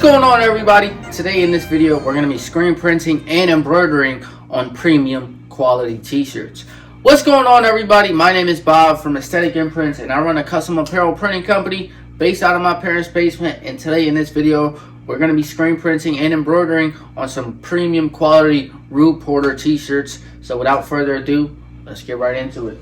going on, everybody? Today in this video we're going to be screen printing and embroidering on premium quality t-shirts. What's going on, everybody? My name is Bob from Aesthetic Imprints, and I run a custom apparel printing company based out of my parents' basement. And today in this video we're going to be screen printing and embroidering on some premium quality Rue Porter T-shirts. So without further ado, let's get right into it.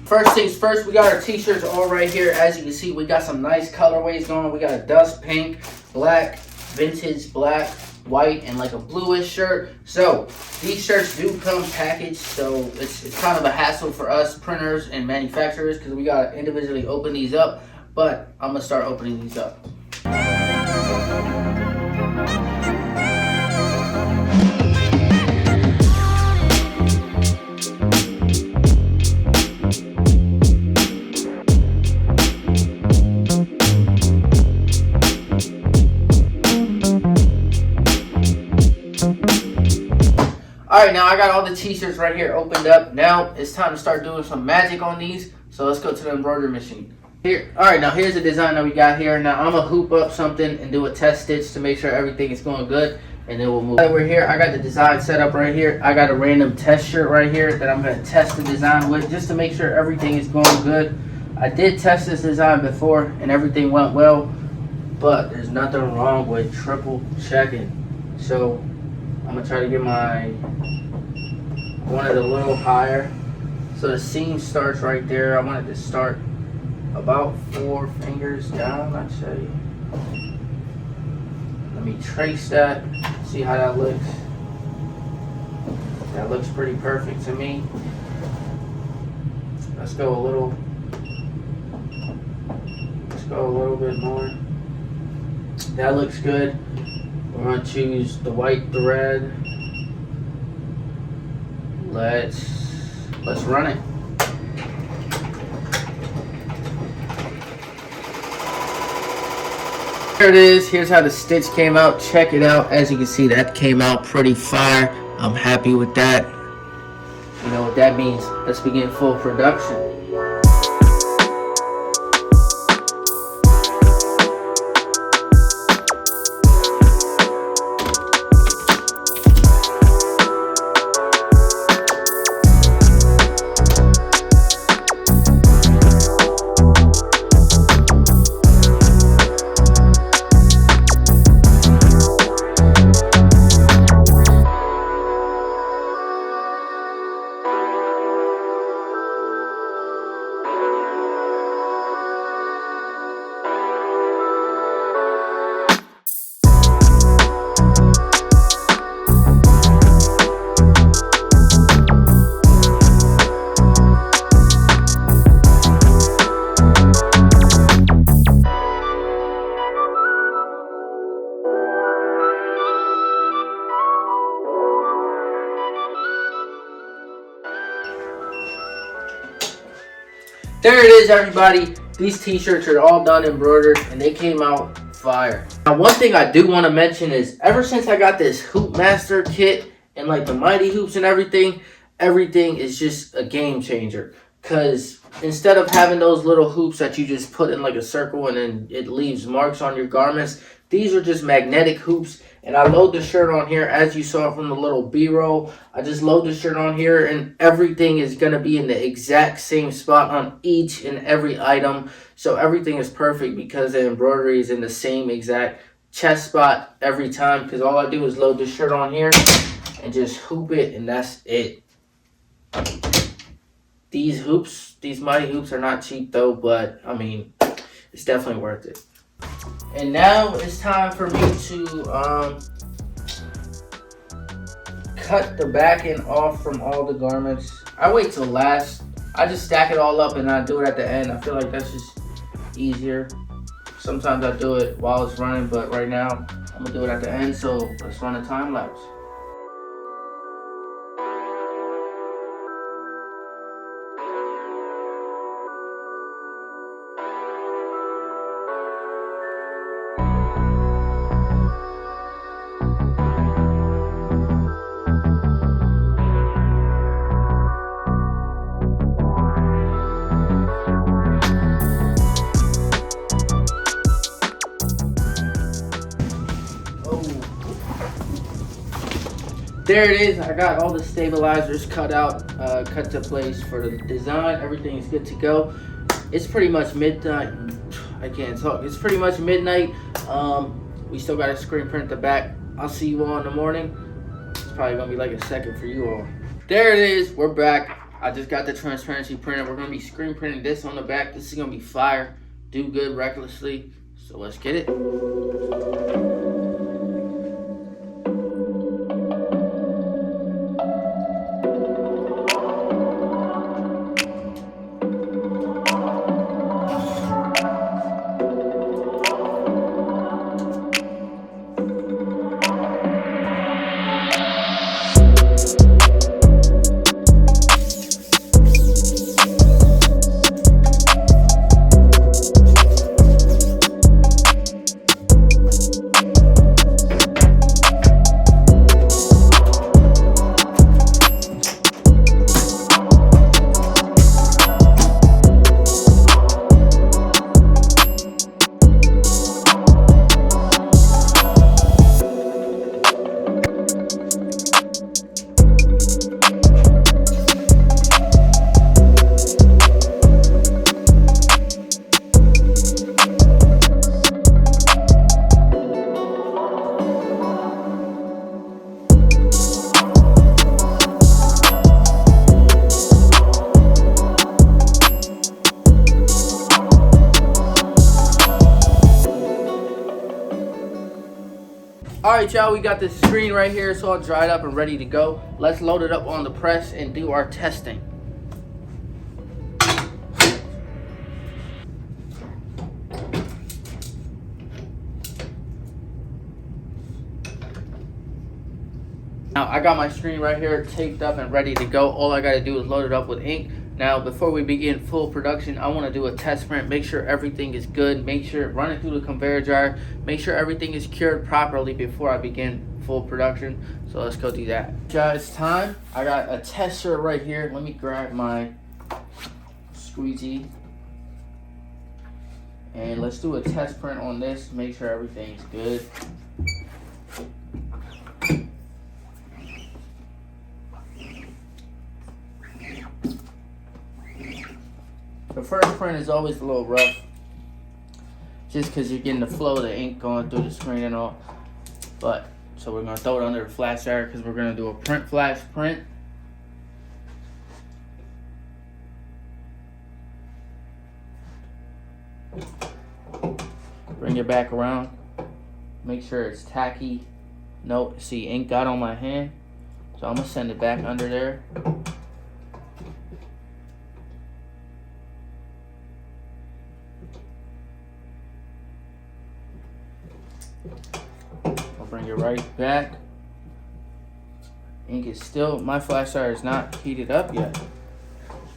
First things first, we got our t-shirts all right here. As you can see, we got some nice colorways going. We got a dust pink, black, vintage black, white, and like a bluish shirt. So these shirts do come packaged, so it's kind of a hassle for us printers and manufacturers because we got to individually open these up. But I'm going to start opening these up. Alright, now I got all the t-shirts right here opened up. Now it's time to start doing some magic on these. So let's go to the embroidery machine. Here, alright, now here's the design that we got here. Now I'm going to hoop up something and do a test stitch to make sure everything is going good. And then we'll move. We're here. I got the design set up right here. I got a random test shirt right here that I'm going to test the design with just to make sure everything is going good. I did test this design before and everything went well. But there's nothing wrong with triple checking. So I'm going to try to get my one a little higher. So the seam starts right there. I want it to start about 4 fingers down, I'd say. Let me trace that, see how that looks. That looks pretty perfect to me. Let's go a little bit more. That looks good. We're going to choose the white thread. Let's run it. Here it is. Here's how the stitch came out. Check it out. As you can see, that came out pretty fire. I'm happy with that. You know what that means. Let's begin full production. There it is, everybody. These t-shirts are all done embroidered and they came out fire. Now, one thing I do want to mention is ever since I got this Hoop Master kit and like the Mighty Hoops and everything is just a game changer. Because instead of having those little hoops that you just put in like a circle and then it leaves marks on your garments, these are just magnetic hoops. And I load the shirt on here, as you saw from the little B-roll. I just load the shirt on here and everything is going to be in the exact same spot on each and every item. So everything is perfect because the embroidery is in the same exact chest spot every time. Because all I do is load the shirt on here and just hoop it, and that's it. These hoops, these Mighty Hoops are not cheap though, but I mean, it's definitely worth it. And now it's time for me to cut the back end off from all the garments. I wait till last. I just stack it all up and I do it at the end. I feel like that's just easier. Sometimes I do it while it's running, but right now I'm gonna do it at the end. So let's run a time lapse. There it is. I got all the stabilizers cut out, cut to place for the design. Everything is good to go. It's pretty much midnight. I can't talk. It's pretty much midnight. We still got to screen print the back. I'll see you all in the morning. It's probably gonna be like a second for you all. There it is. We're back. I just got the transparency printer. We're gonna be screen printing this on the back. This is gonna be fire. Do good recklessly. So let's get it. Alright y'all, we got this screen right here. It's all dried up and ready to go. Let's load it up on the press and do our testing. Now I got my screen right here taped up and ready to go. All I got to do is load it up with ink. Now before we begin full production, I want to do a test print, make sure everything is good, make sure run it through the conveyor dryer, make sure everything is cured properly before I begin full production. So let's go do that. Guys, it's time. I got a tester right here. Let me grab my squeegee and let's do a test print on this, make sure everything's good. The first print is always a little rough, just because you're getting the flow of the ink going through the screen and all. But so we're gonna throw it under the flash dryer because we're gonna do a print flash print. Bring it back around. Make sure it's tacky. Nope, see, ink got on my hand, so I'm gonna send it back under there. Bring it right back. Ink is still, my flash dryer is not heated up yet.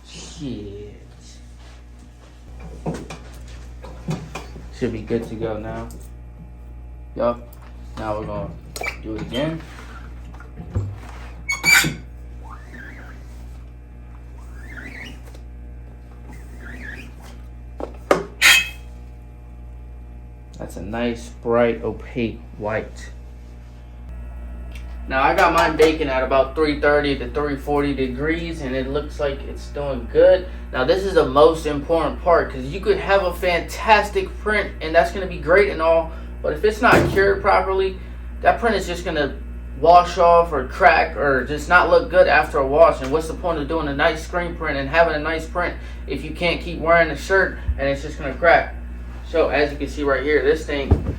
Shit. Should be good to go now. Yup. Now we're gonna do it again. That's a nice, bright, opaque white. Now I got mine baking at about 330 to 340 degrees and it looks like it's doing good. Now this is the most important part because you could have a fantastic print and that's going to be great and all, but if it's not cured properly, that print is just going to wash off or crack or just not look good after a wash. And what's the point of doing a nice screen print and having a nice print if you can't keep wearing the shirt and it's just going to crack? So as you can see right here, this thing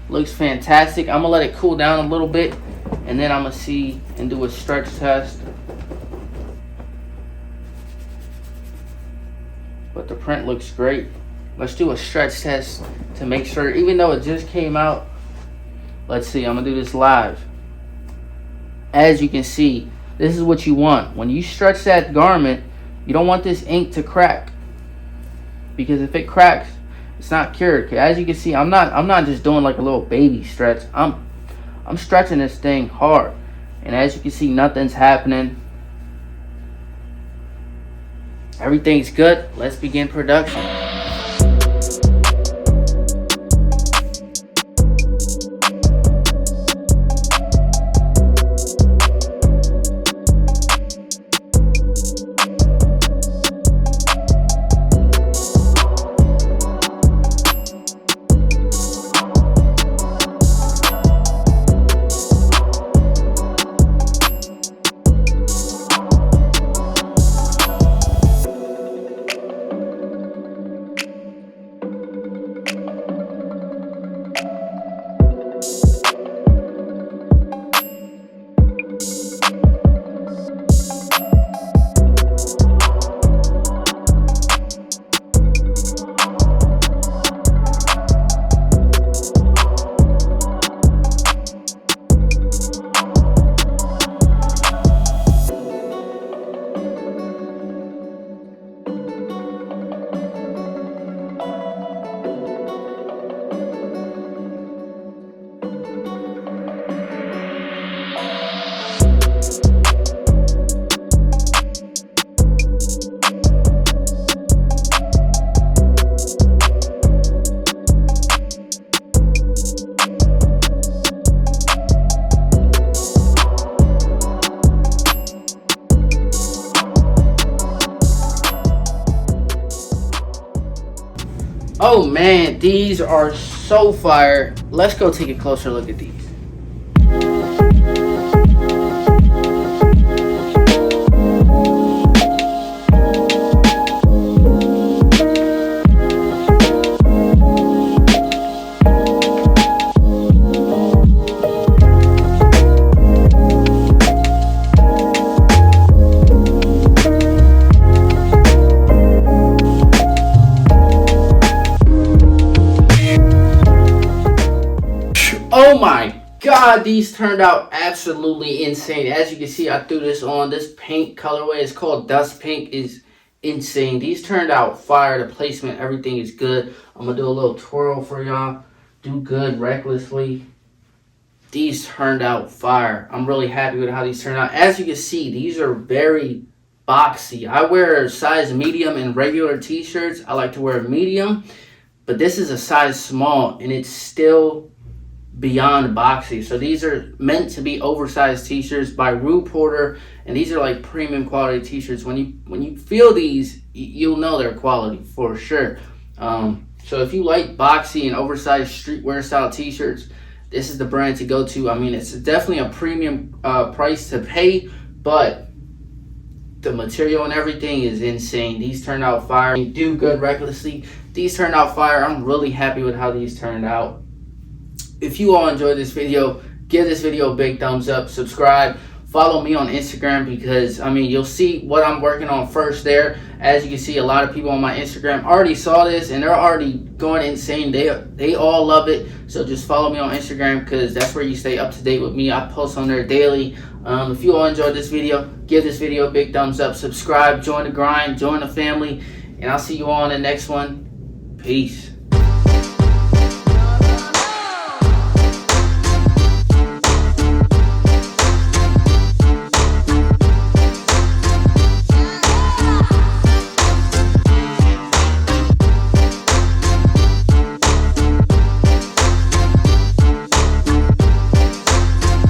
looks fantastic. I'm gonna let it cool down a little bit and then I'm gonna see and do a stretch test. But the print looks great. Let's do a stretch test to make sure, even though it just came out. Let's see, I'm gonna do this live. As you can see, this is what you want. When you stretch that garment, you don't want this ink to crack. Because if it cracks, it's not cured. As you can see, I'm not just doing like a little baby stretch. I'm stretching this thing hard. And as you can see, nothing's happening. Everything's good. Let's begin production. Oh man, these are so fire. Let's go take a closer look at these. Oh my god, these turned out absolutely insane. As you can see, I threw this on. This pink colorway is called Dust Pink, is insane. These turned out fire. The placement, everything is good. I'm gonna do a little twirl for y'all. Do good recklessly. These turned out fire. I'm really happy with how these turned out. As you can see, these are very boxy. I wear a size medium in regular t-shirts. I like to wear a medium, but this is a size small and it's still beyond boxy. So these are meant to be oversized t-shirts by Rue Porter, and these are like premium quality t-shirts. When you feel these, you'll know their quality for sure. So if you like boxy and oversized streetwear style t-shirts, this is the brand to go to. I mean, it's definitely a premium price to pay, but the material and everything is insane. These turned out fire. Do good recklessly. These turned out fire. I'm really happy with how these turned out. If you all enjoyed this video, give this video a big thumbs up, subscribe, follow me on Instagram, because I mean, you'll see what I'm working on first there. As you can see, a lot of people on my Instagram already saw this and they're already going insane. They all love it. So just follow me on Instagram, because that's where you stay up to date with me. I post on there daily. If you all enjoyed this video, give this video a big thumbs up, subscribe, join the grind, join the family, and I'll see you all in the next one. Peace.